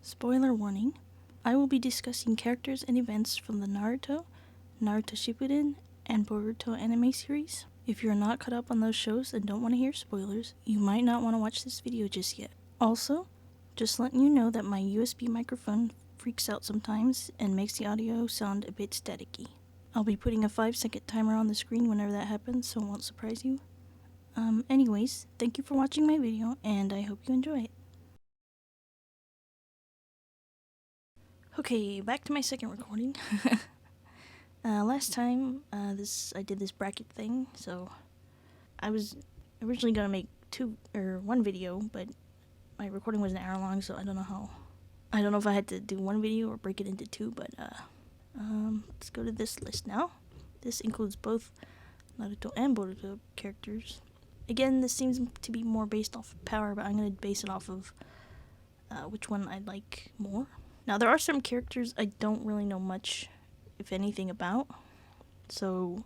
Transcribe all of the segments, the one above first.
Spoiler warning, I will be discussing characters and events from the Naruto, Naruto Shippuden, and Boruto anime series. If you're not caught up on those shows and don't want to hear spoilers, you might not want to watch this video just yet. Also, just letting you know that my USB microphone freaks out sometimes and makes the audio sound a bit staticky. I'll be putting a 5-second timer on the screen whenever that happens, so it won't surprise you. Anyways, thank you for watching my video, and I hope you enjoy it. Okay, back to my second recording. Last time, I did this bracket thing, so I was originally gonna make one video, but my recording was an hour long, so I don't know if I had to do one video or break it into two, but let's go to this list now. This includes both Naruto and Boruto characters. Again, this seems to be more based off of power, but I'm gonna base it off of which one I like more. Now, there are some characters I don't really know much, if anything, about. So,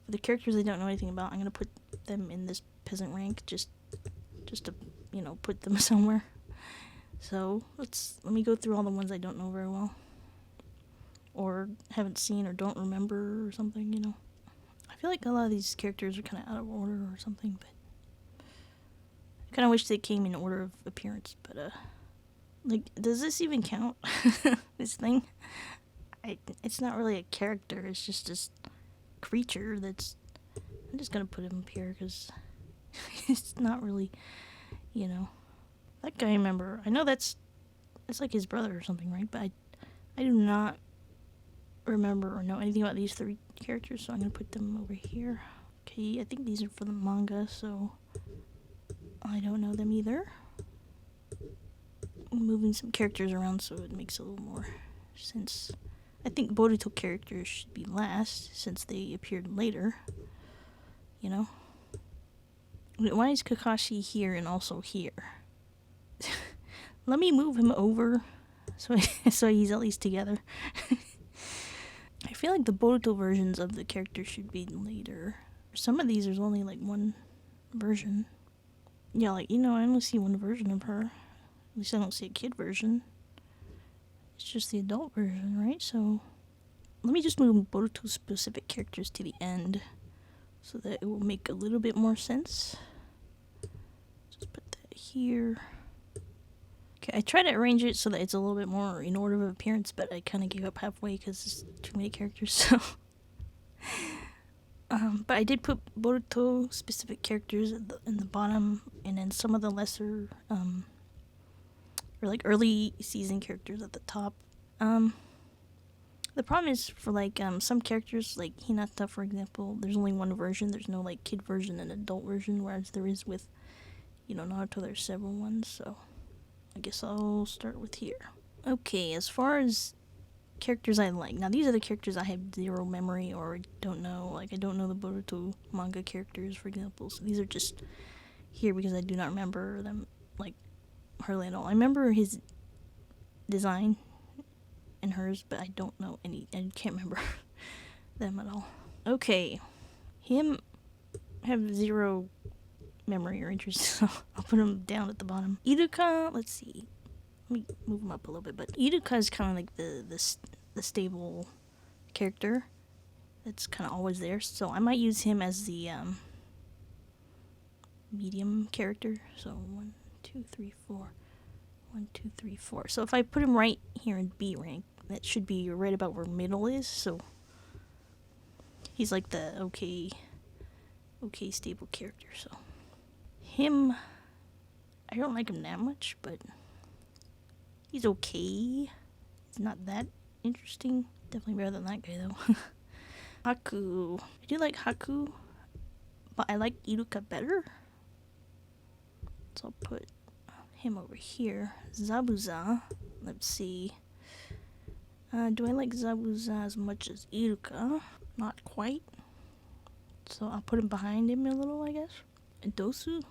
for the characters I don't know anything about, I'm going to put them in this peasant rank just to, put them somewhere. So, let me go through all the ones I don't know very well. Or haven't seen or don't remember or something, I feel like a lot of these characters are kind of out of order or something, but I kind of wish they came in order of appearance, but, does this even count? This thing? It's not really a character, it's just this creature I'm just gonna put him up here because it's not really, That guy, I know that's like his brother or something, right? But I do not remember or know anything about these three characters, so I'm gonna put them over here. Okay, I think these are for the manga, so I don't know them either. Moving some characters around so it makes a little more sense. I think Boruto characters should be last since they appeared later. Why is Kakashi here and also here? Let me move him over so he's at least together. I feel like the Boruto versions of the characters should be later. Some of these there's only like one version. Yeah, I only see one version of her. At least I don't see a kid version. It's just the adult version, right? So, let me just move Boruto specific characters to the end so that it will make a little bit more sense. Just put that here. Okay, I tried to arrange it so that it's a little bit more in order of appearance, but I kind of gave up halfway because there's too many characters, so... but I did put Boruto specific characters in the bottom, and then some of the lesser, or early season characters at the top. The problem is for some characters like Hinata, for example, there's only one version. There's no kid version and adult version, whereas there is with Naruto. There's several ones, so I guess I'll start with here. Okay, as far as characters I like, now these are the characters I have zero memory or don't know. I don't know the Boruto manga characters, for example, so these are just here because I do not remember them hardly at all. I remember his design and hers, but I don't know I can't remember them at all. Okay, him have zero memory or interest, so I'll put him down at the bottom. Iruka, let's see. Let me move him up a little bit, but Iruka is kind of like the stable character that's kind of always there, so I might use him as the medium character. So 1, 2, 3, 4. 1, 2, 3, 4. So if I put him right here in B rank, that should be right about where middle is. So he's like the okay stable character. So him, I don't like him that much, but he's okay. He's not that interesting. Definitely better than that guy though. Haku, I do like Haku, but I like Iruka better. So I'll put him over here. Zabuza, let's see. Do I like Zabuza as much as Iruka? Not quite. So I'll put him behind him a little, I guess. Dosu,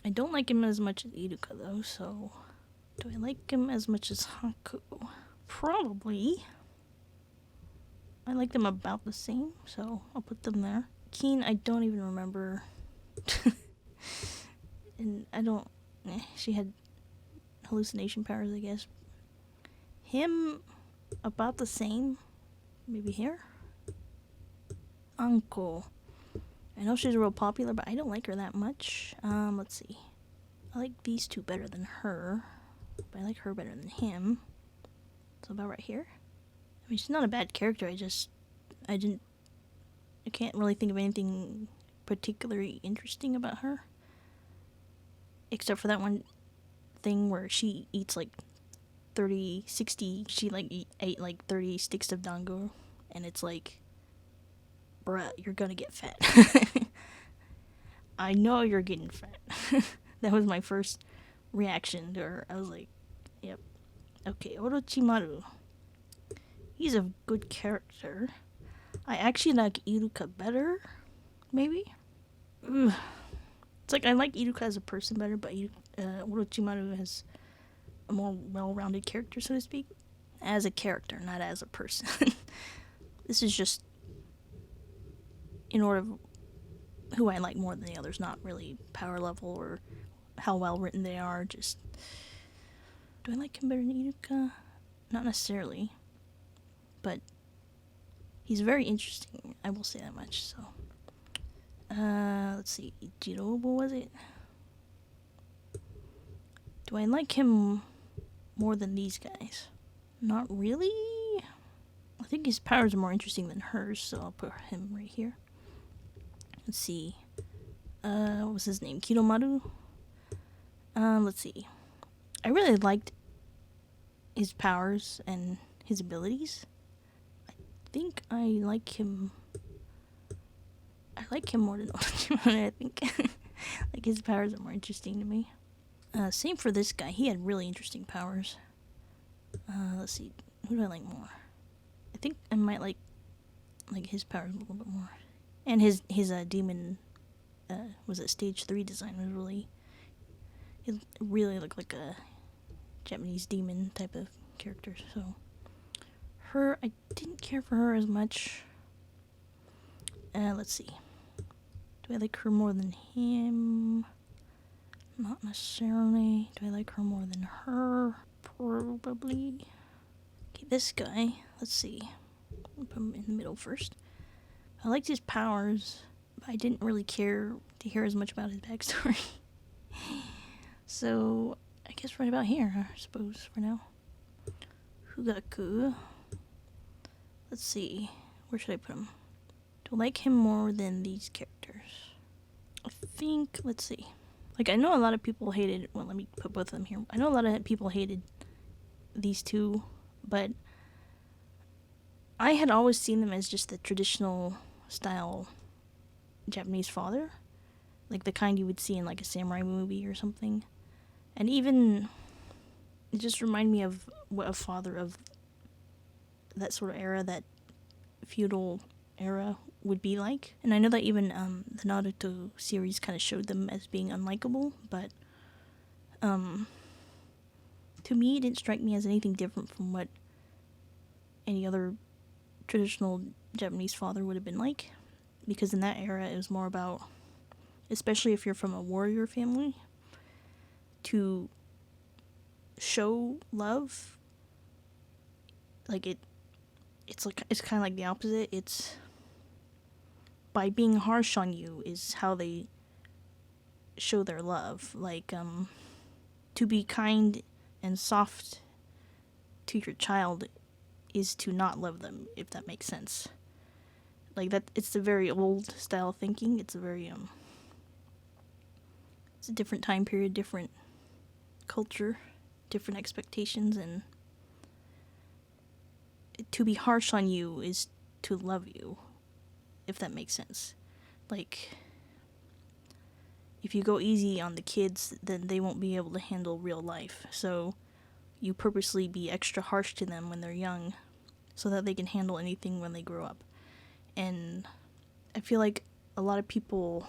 I don't like him as much as Iruka though, so do I like him as much as Haku? Probably. I like them about the same, so I'll put them there. Keen, I don't even remember. And she had hallucination powers, I guess. Him, about the same. Maybe here? Uncle. I know she's real popular, but I don't like her that much. Let's see. I like these two better than her, but I like her better than him. So about right here. I mean, she's not a bad character. I can't really think of anything particularly interesting about her. Except for that one thing where she eats like 60, she like ate like 30 sticks of dango, and it's like, bruh, you're gonna get fat. I know you're getting fat. That was my first reaction to her. I was like, yep. Okay, Orochimaru. He's a good character. I actually like Iruka better, maybe? Ugh. It's like I like Iruka as a person better, but Orochimaru has a more well-rounded character, so to speak. As a character, not as a person. This is just in order of who I like more than the others, not really power level or how well written they are. Just, do I like him better than Iruka? Not necessarily, but he's very interesting. I will say that much. So, let's see, Jirobo, was it? Do I like him more than these guys? Not really. I think his powers are more interesting than hers, so I'll put him right here. Let's see. What was his name? Kidomaru? Let's see. I really liked his powers and his abilities. I think I like him. I like him more than Orochimaru, I think. Like, his powers are more interesting to me. Same for this guy. He had really interesting powers. Let's see. Who do I like more? I think I might like his powers a little bit more. And his demon, was it stage 3 design was really, it really looked like a Japanese demon type of character. So her, I didn't care for her as much. Let's see. Do I like her more than him? Not necessarily. Do I like her more than her? Probably. Okay, this guy. Let's see. I'll put him in the middle first. I liked his powers, but I didn't really care to hear as much about his backstory. So, I guess right about here, I suppose, for now. Fugaku. Let's see. Where should I put him? Do I like him more than these characters? I think, let's see. Like, I know a lot of people hated, well, let me put both of them here. I know a lot of people hated these two, but I had always seen them as just the traditional style Japanese father. Like the kind you would see in like a samurai movie or something. And even, it just reminded me of what a father of that sort of era, that feudal era, would be like. And I know that even the Naruto series kind of showed them as being unlikable, but to me it didn't strike me as anything different from what any other traditional Japanese father would have been like. Because in that era it was more about, especially if you're from a warrior family, to show love. Like it's kind of like the opposite. It's by being harsh on you is how they show their love. Like, to be kind and soft to your child is to not love them, if that makes sense. Like, that, it's a very old style thinking. It's a very, it's a different time period, different culture, different expectations, and to be harsh on you is to love you, if that makes sense. Like, if you go easy on the kids, then they won't be able to handle real life. So you purposely be extra harsh to them when they're young so that they can handle anything when they grow up. And I feel like a lot of people,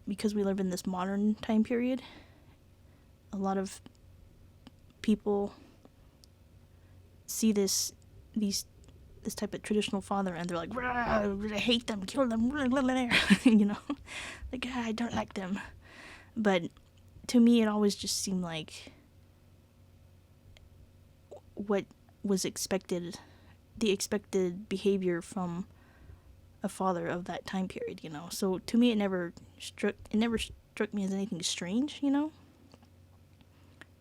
because we live in this modern time period, a lot of people see this type of traditional father and they're like, I hate them, kill them, you know, like, I don't like them. But to me it always just seemed like what was expected, the expected behavior from a father of that time period, you know. So to me, it never struck me as anything strange, you know.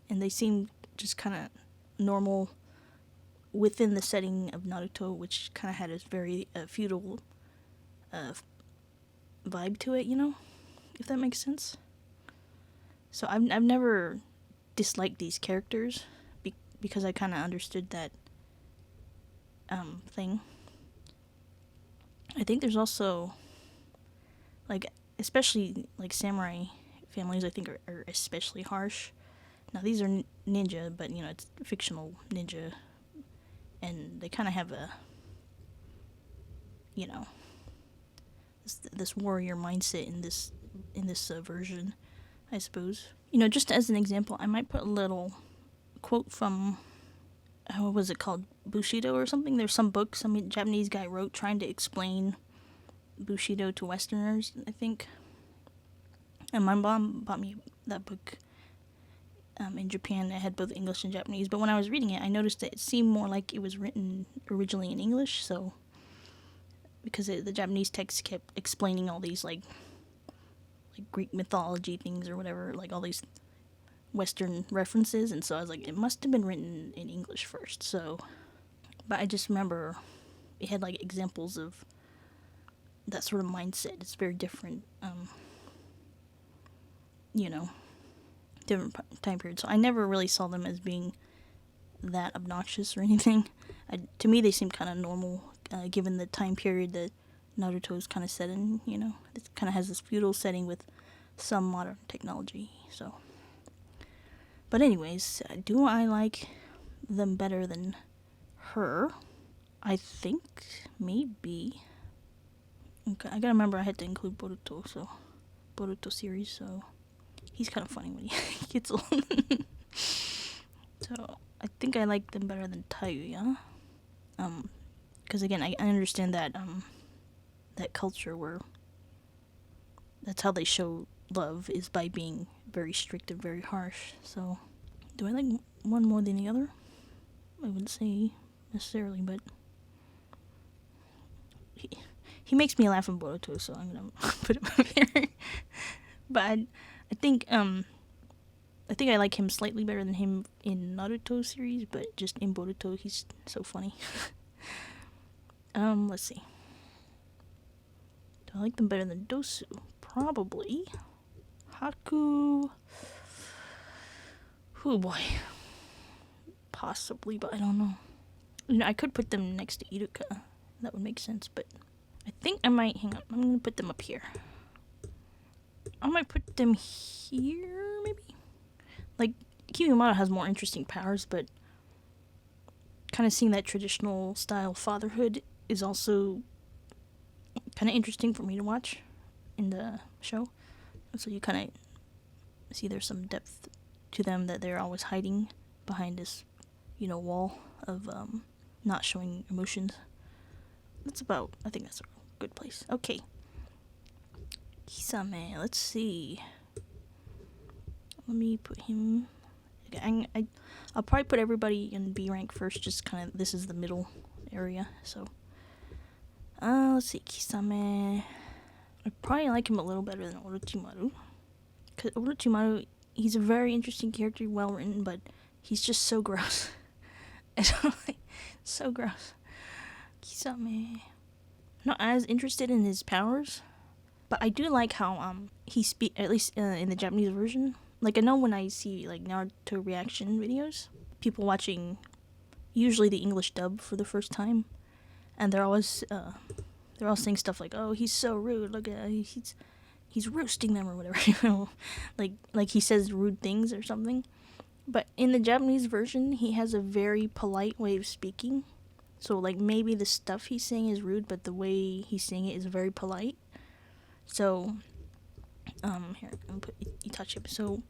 And they seemed just kind of normal within the setting of Naruto, which kind of had a very feudal uh, vibe to it, you know, if that makes sense. So I've never disliked these characters because I kind of understood that thing. I think there's also, like, especially like samurai families, I think are especially harsh. Now these are ninja, but you know it's fictional ninja, and they kind of have a, you know, this warrior mindset in this version, I suppose. You know, just as an example, I might put a little quote from what was it called, Bushido or something. There's some book some Japanese guy wrote trying to explain Bushido to Westerners, I think. And my mom bought me that book in Japan. It had both English and Japanese, but when I was reading it, I noticed that it seemed more like it was written originally in English. So because the Japanese text kept explaining all these like Greek mythology things or whatever, like all these Western references, and so I was like, it must have been written in English first. So, but I just remember it had like examples of that sort of mindset. It's very different, you know, different time period. So I never really saw them as being that obnoxious or anything. To me, they seem kind of normal, given the time period that Naruto is kind of set in. You know, it kind of has this feudal setting with some modern technology. So. But anyways, do I like them better than her? I think maybe. Okay, I gotta remember I had to include Boruto, so Boruto series, so he's kind of funny when he gets old. So I think I like them better than Tayuya. Because again, I understand that that culture where that's how they show love is by being very strict and very harsh. So, do I like one more than the other? I wouldn't say necessarily, but he makes me laugh in Boruto, so I'm gonna put him up here. But I think I like him slightly better than him in Naruto series, but just in Boruto he's so funny. Let's see. Do I like them better than Dosu? Probably. Haku. Oh boy. Possibly, but I don't know. You know, I could put them next to Iruka. That would make sense, but I think I might, hang on, I'm gonna put them up here. I might put them here, maybe? Like, Kiyomaru has more interesting powers, but kind of seeing that traditional style fatherhood is also kind of interesting for me to watch in the show. So you kind of see there's some depth to them that they're always hiding behind this, you know, wall of not showing emotions. I think that's a good place. Okay. Kisame, let's see. Let me put him. I'll probably put everybody in B rank first, just kind of, this is the middle area, so. Let's see, Kisame. I probably like him a little better than Orochimaru. Because Orochimaru, he's a very interesting character, well written, but he's just so gross. I don't like, so gross. Kisame. Not as interested in his powers, but I do like how he at least in the Japanese version. Like, I know when I see like Naruto reaction videos, people watching usually the English dub for the first time, and they're all saying stuff like, "Oh, he's so rude. Look at he's roasting them or whatever." You know, like he says rude things or something. But in the Japanese version, he has a very polite way of speaking. So like maybe the stuff he's saying is rude, but the way he's saying it is very polite. So here, I'm gonna put Itachi. So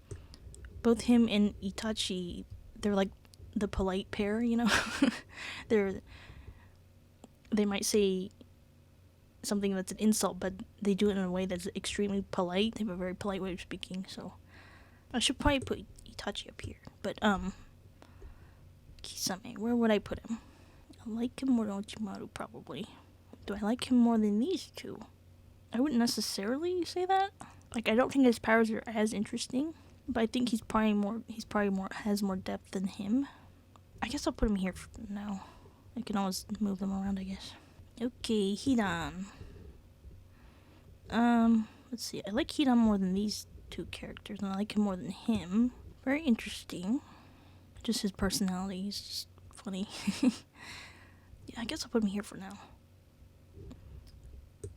both him and Itachi, they're like the polite pair, you know. They might say something that's an insult, but they do it in a way that's extremely polite. They have a very polite way of speaking. So I should probably put Itachi up here. But Kisame. Where would I put him? I like him more than Orochimaru, probably. Do I like him more than these two? I wouldn't necessarily say that. Like, I don't think his powers are as interesting, but I think he's probably more has more depth than him. I guess I'll put him here for now. I can always move them around, I guess. Okay, Hidan. Let's see. I like Hidan more than these two characters, and I like him more than him. Very interesting. Just his personality is just funny. Yeah, I guess I'll put him here for now.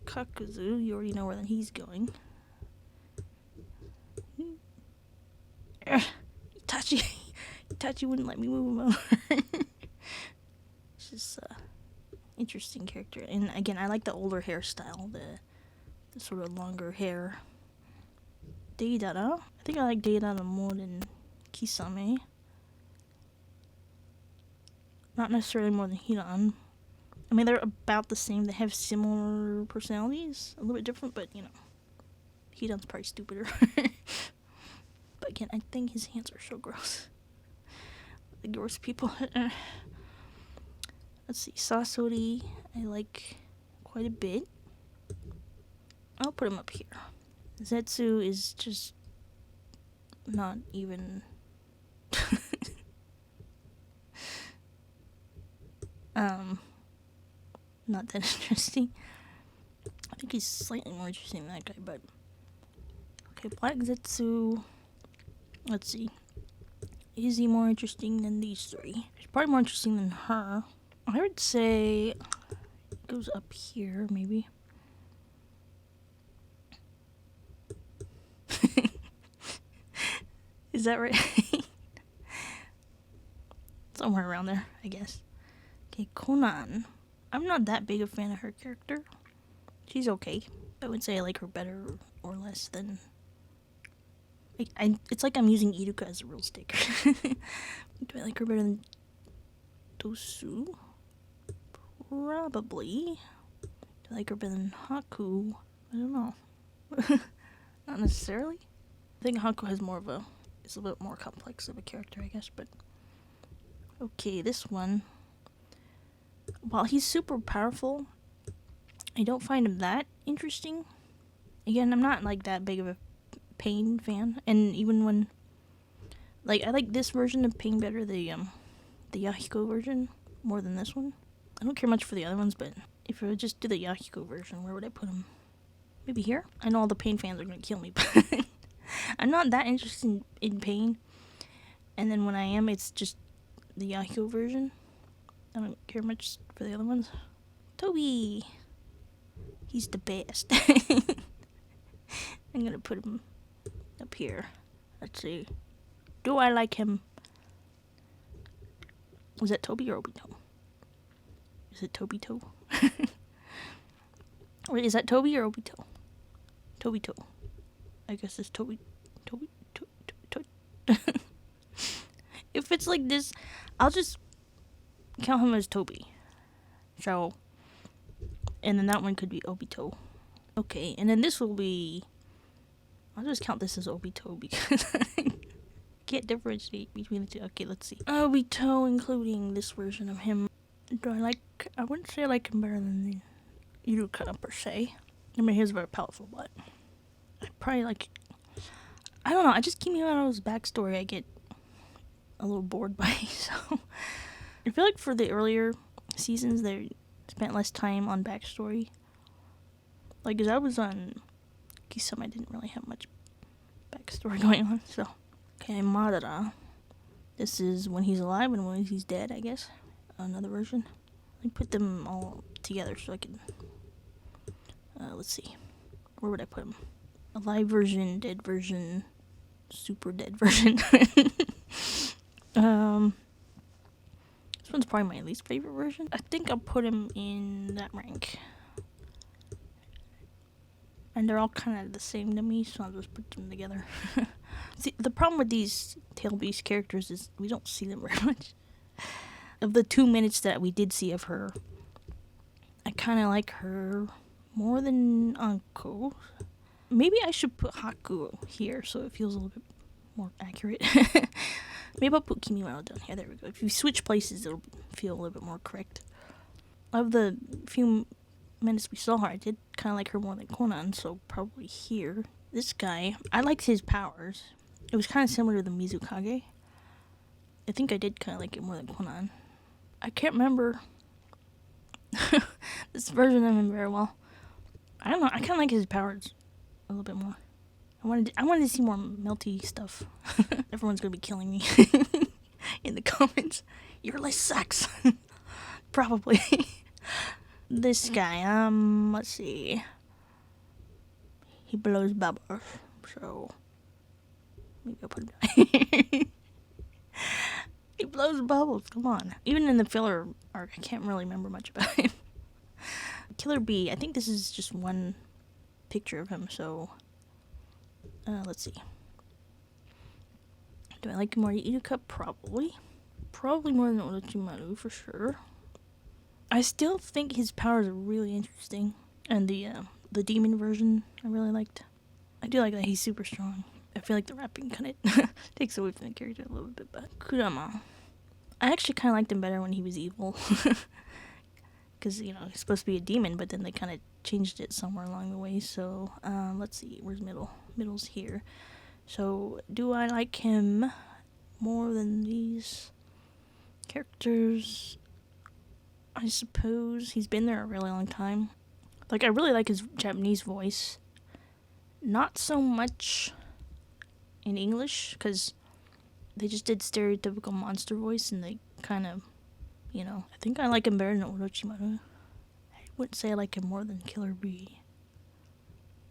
Kakuzu, you already know where he's going. Itachi wouldn't let me move him over. It's just interesting character. And again, I like the older hairstyle, the sort of longer hair. Deidara. I think I like Deidara more than Kisame. Not necessarily more than Hidan. I mean, they're about the same. They have similar personalities. A little bit different, but, you know. Hidan's probably stupider. But again, I think his hands are so gross. The gross people. Let's see. Sasori, I like quite a bit. I'll put him up here. Zetsu is just not even... not that interesting. I think he's slightly more interesting than that guy, but... Okay, Black Zetsu... Let's see. Is he more interesting than these three? He's probably more interesting than her. I would say... It goes up here, maybe. Is that right? Somewhere around there, I guess. Okay, Konan. I'm not that big a fan of her character. She's okay. I would say I like her better or less than... It's like I'm using Iruka as a real sticker. Do I like her better than Dosu? Probably. Do I like her better than Haku? I don't know. Not necessarily. I think Haku has more of a... It's a little bit more complex of a character, I guess, but... Okay, this one. While he's super powerful, I don't find him that interesting. Again, I'm not, like, that big of a Pain fan, and even when... Like, I like this version of Pain better, the Yahiko version, more than this one. I don't care much for the other ones, but if I would just do the Yahiko version, where would I put him? Maybe here? I know all the Pain fans are gonna kill me, but... I'm not that interested in Pain. And then when I am, it's just the Yahiko version. I don't care much for the other ones. Toby! He's the best. I'm gonna put him up here. Let's see. Do I like him? Was that Toby or Obito? Is it Tobito? Wait, is that Toby or Obito? Tobito. I guess it's Toby. If it's like this, I'll just count him as Toby. So, and then that one could be Obito. Okay, and then this will be... I'll just count this as Obito because I can't differentiate between the two. Okay, let's see. Obito, including this version of him. Do I like... I wouldn't say I like him better than the Iruka per se. I mean, he's very powerful, but... I probably like... I don't know, I just keep me out of his backstory. I get a little bored by, so... I feel like for the earlier seasons, they spent less time on backstory. Like, as I was on Kisame, I didn't really have much backstory going on, so... Okay, Madara. This is when he's alive and when he's dead, I guess. Another version. I put them all together so I can... let's see. Where would I put them? Alive version, dead version, super dead version. This one's probably my least favorite version. I think I'll put him in that rank. And they're all kind of the same to me, so I'll just put them together. See, the problem with these Tail Beast characters is we don't see them very much. Of the 2 minutes that we did see of her, I kind of like her more than Anko. Maybe I should put Haku here so it feels a little bit more accurate. Maybe I'll put Kimimaro down here. There we go. If you switch places, it'll feel a little bit more correct. Of the few minutes we saw her, I did kind of like her more than Conan, so probably here. This guy, I liked his powers. It was kind of similar to the Mizukage. I think I did kind of like it more than Conan. I can't remember this version of him very well. I don't know. I kind of like his powers a little bit more. I wanted to see more melty stuff. Everyone's gonna be killing me in the comments. You're less sex. Probably. This guy, let's see. He blows bubbles, so maybe I'll put him down. He blows bubbles, come on. Even in the filler arc, I can't really remember much about him. Killer Bee, I think this is just one picture of him, so let's see. Do I like him more than Iruka? Probably. Probably more than Orochimaru, for sure. I still think his powers are really interesting. And the demon version I really liked. I do like that he's super strong. I feel like the rapping kind of takes away from the character a little bit, but Kurama. I actually kind of liked him better when he was evil. Because, he's supposed to be a demon, but then they kind of changed it somewhere along the way. So, let's see. Where's middle? Middle's here. So, do I like him more than these characters? I suppose. He's been there a really long time. Like, I really like his Japanese voice. Not so much in English, because they just did stereotypical monster voice, and they kind of, I think I like him better than Orochimaru. I wouldn't say I like him more than Killer Bee.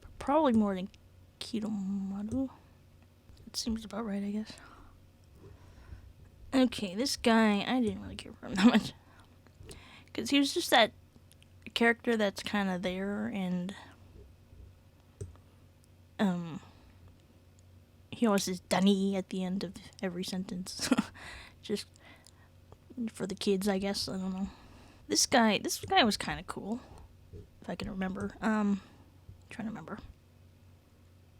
But probably more than Kidomaru. It seems about right, I guess. Okay, this guy, I didn't really care for him that much. Because he was just that character that's kind of there, and he always says "Dani" at the end of every sentence. Just for the kids, I guess. I don't know. This guy was kind of cool, if I can remember. Trying to remember.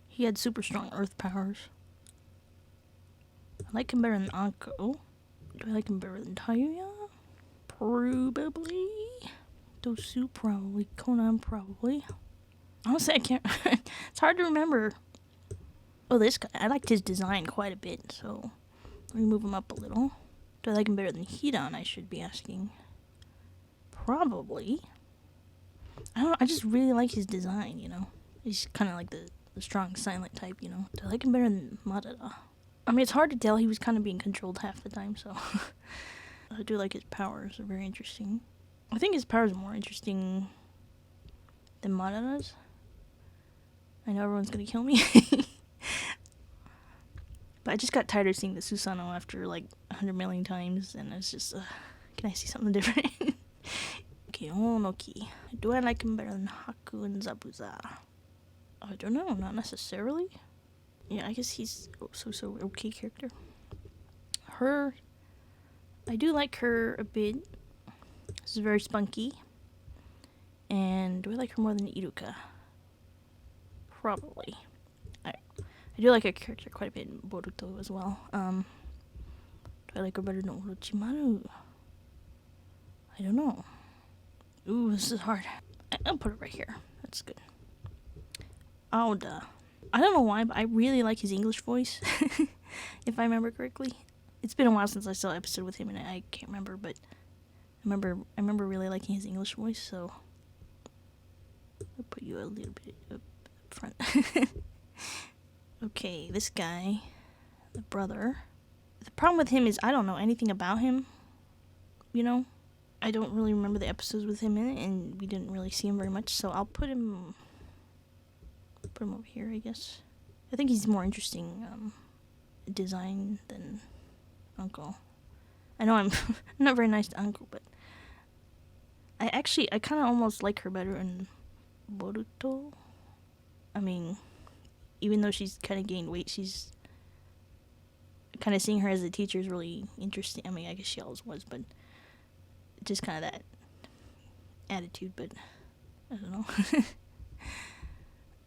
He had super strong earth powers. I like him better than Anko. Do I like him better than Tayuya? Probably. Dosu, probably. Conan, probably. Honestly, I can't. It's hard to remember. Oh, this guy. I liked his design quite a bit, so let me move him up a little. Do I like him better than Hidan, I should be asking? Probably. I don't know. I just really like his design, He's kind of like the strong silent type, Do I like him better than Madara? I mean, it's hard to tell. He was kind of being controlled half the time, so. I do like his powers. They're very interesting. I think his powers are more interesting than Madara's. I know everyone's gonna kill me. But I just got tired of seeing the Susanoo after like 100 million times, and it's just, can I see something different? Okay, Onoki. Do I like him better than Haku and Zabuza? I don't know, not necessarily. Yeah, I guess he's so okay character. Her, I do like her a bit. She's very spunky. And do I like her more than Iruka? Probably. I do like her character quite a bit in Boruto as well. Do I like her better than Orochimaru? I don't know. Ooh, this is hard. I'll put it right here. That's good. Aoda. I don't know why, but I really like his English voice. If I remember correctly. It's been a while since I saw an episode with him, and I can't remember, but I remember really liking his English voice, so I'll put you a little bit up front. Okay, this guy, the brother. The problem with him is I don't know anything about him, I don't really remember the episodes with him in it, and we didn't really see him very much, so I'll put him over here, I guess. I think he's more interesting design than Uncle. I know I'm not very nice to Uncle, but I kind of almost like her better in Boruto. I mean, even though she's kind of gained weight, she's kind of seeing her as a teacher is really interesting. I mean, I guess she always was, but just kind of that attitude, but I don't know.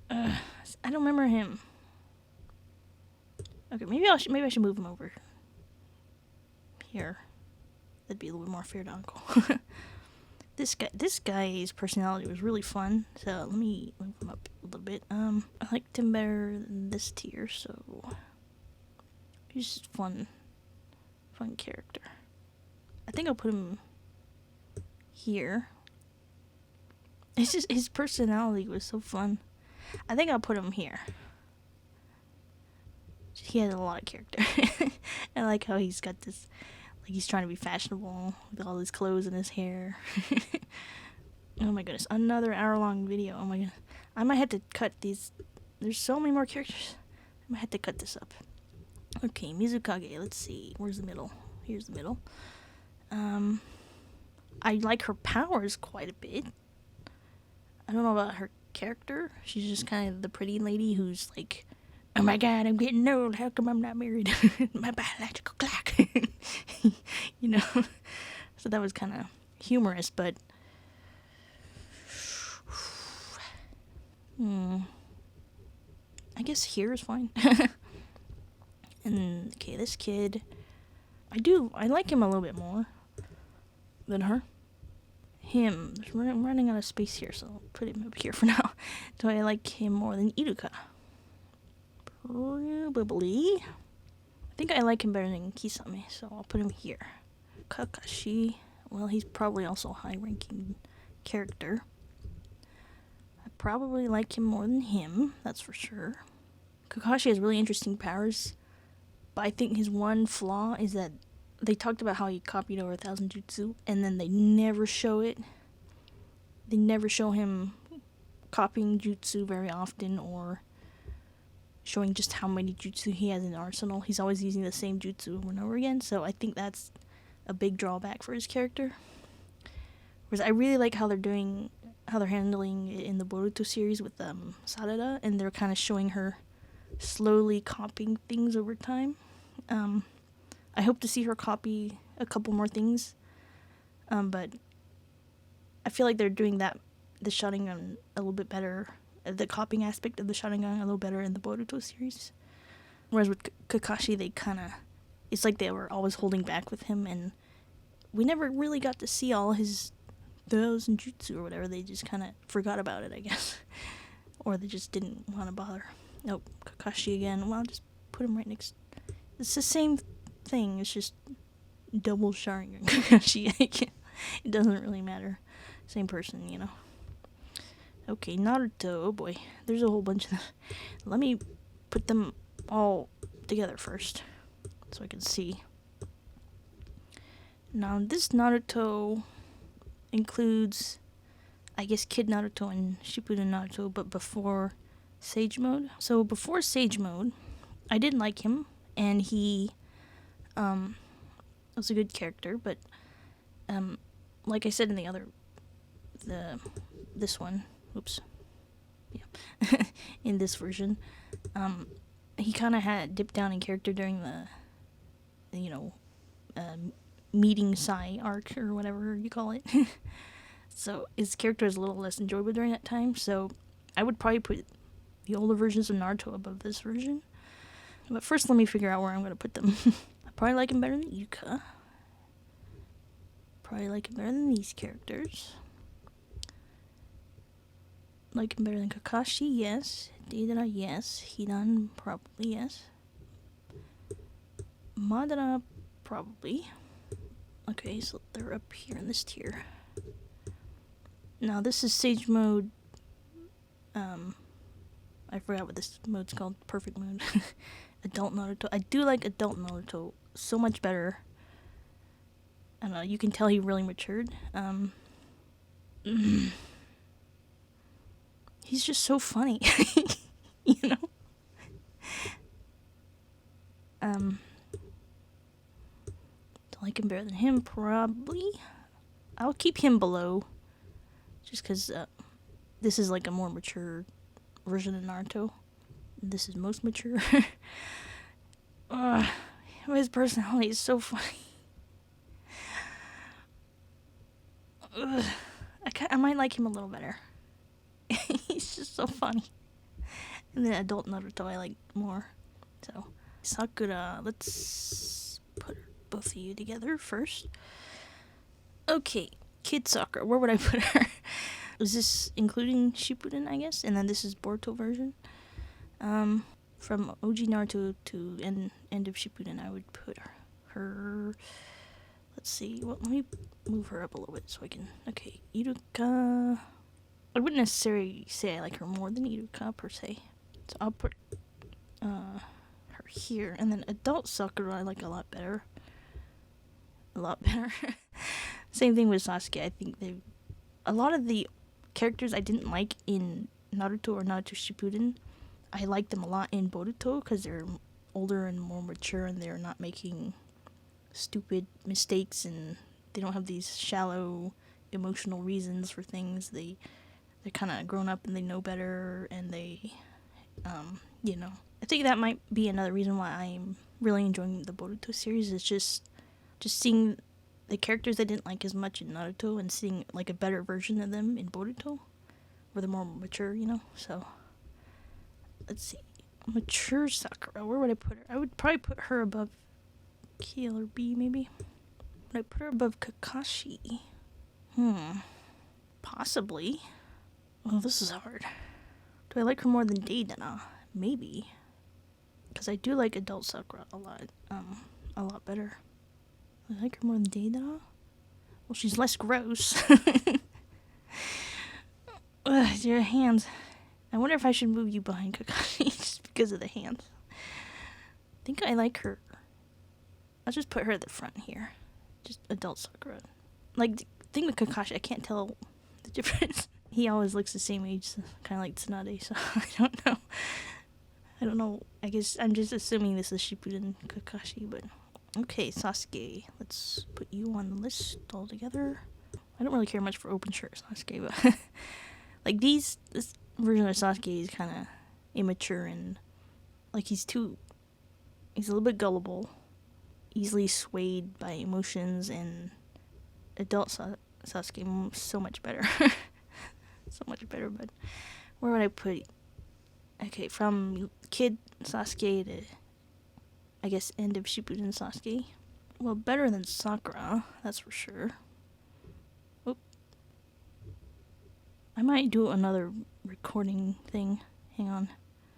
I don't remember him. Okay, maybe I should move him over. Here. That'd be a little bit more fair to Uncle. This guy's personality was really fun. So let me move him up a little bit. I liked him better than this tier, so he's just fun character. I think I'll put him here. It's just his personality was so fun. I think I'll put him here. He has a lot of character. I like how he's got this, like he's trying to be fashionable with all his clothes and his hair. Oh my goodness, another hour-long video. Oh my goodness, I might have to cut these. There's so many more characters. I might have to cut this up. Okay, Mizukage. Let's see. Where's the middle? Here's the middle. I like her powers quite a bit. I don't know about her character. She's just kind of the pretty lady who's like, oh my god, I'm getting old. How come I'm not married? My biological clock. You know? So that was kind of humorous, but I guess here is fine. And okay, this kid, I like him a little bit more than her. Him, I'm running out of space here, so I'll put him up here for now. Do I like him more than Iruka? Probably. I think I like him better than Kisame, so I'll put him here. Kakashi, well, he's probably also a high-ranking character. I probably like him more than him, that's for sure. Kakashi has really interesting powers, but I think his one flaw is that they talked about how he copied over 1,000 jutsu, and then they never show it. They never show him copying jutsu very often, or showing just how many jutsu he has in the arsenal. He's always using the same jutsu over and over again, so I think that's a big drawback for his character. Whereas I really like how they're handling it in the Boruto series with Sarada, and they're kind of showing her slowly copying things over time. I hope to see her copy a couple more things, but I feel like they're doing the Sharingan a little bit better, the copying aspect of the Sharingan a little better in the Boruto series. Whereas with Kakashi, it's like they were always holding back with him, and we never really got to see all his 1,000 jutsu or whatever. They just kind of forgot about it, I guess. Or they just didn't want to bother. Nope, Kakashi again. Well, I'll just put him right next. It's the same thing, it's just double Sharingan. It doesn't really matter. Same person, you know. Okay, Naruto. Oh boy, there's a whole bunch of them. Let me put them all together first so I can see. Now, this Naruto includes, I guess, Kid Naruto and Shippuden Naruto, but before Sage Mode. So before Sage Mode, I didn't like him, and he was a good character, but like I said in this one, oops, yeah, in this version, he kind of had dipped down in character during the meeting Sai arc, or whatever you call it. So his character is a little less enjoyable during that time, so I would probably put the older versions of Naruto above this version. But first, let me figure out where I'm going to put them. I probably like him better than Yuka. Probably like him better than these characters. Like him better than Kakashi, yes. Deidara, yes. Hidan, probably, yes. Madara, probably. Okay, so they're up here in this tier. Now, this is Sage Mode. I forgot what this mode's called. Perfect Mode. Adult Naruto. I do like Adult Naruto so much better. I don't know, you can tell he really matured. He's just so funny. You know? To like him better than him, probably. I'll keep him below. Just because this is like a more mature version of Naruto. This is most mature. His personality is so funny. I might like him a little better. He's just so funny. And then Adult Naruto I like more. So, Sakura, let's put her both of you together first. Okay, Kid Sakura. Where would I put her? Is this including Shippuden, I guess? And then this is Boruto version. From OG Naruto to end of Shippuden, I would put her. Let's see. Well, let me move her up a little bit so I can. Okay, Iruka. I wouldn't necessarily say I like her more than Iruka per se. So I'll put her here, and then adult Sakura I like a lot better. A lot better. Same thing with Sasuke. I think a lot of the characters I didn't like in Naruto or Naruto Shippuden, I like them a lot in Boruto because they're older and more mature and they're not making stupid mistakes and they don't have these shallow emotional reasons for things. They're kind of grown up and they know better and they, I think that might be another reason why I'm really enjoying the Boruto series is just seeing the characters I didn't like as much in Naruto and seeing like a better version of them in Boruto, where they're more mature, So, let's see, mature Sakura. Where would I put her? I would probably put her above Killer B, maybe. Would I put her above Kakashi? Possibly. Oh, this is hard. Do I like her more than Deidara? Maybe. Because I do like adult Sakura a lot better. I like her more than Deidara? Well, she's less gross. Ugh, your hands. I wonder if I should move you behind Kakashi just because of the hands. I think I like her. I'll just put her at the front here. Just adult Sakura. Like, the thing with Kakashi, I can't tell the difference. He always looks the same age, so kind of like Tsunade, so I don't know. I guess I'm just assuming this is Shippuden Kakashi, but... Okay, Sasuke. Let's put you on the list all together. I don't really care much for open shirt Sasuke, but... like, this version of Sasuke is kind of immature and... like, he's a little bit gullible. Easily swayed by emotions, and adult Sasuke so much better. So much better, but where would I put it? Okay, from kid Sasuke to, I guess, end of Shippuden Sasuke. Well, better than Sakura, that's for sure. Oop. I might do another recording thing. Hang on.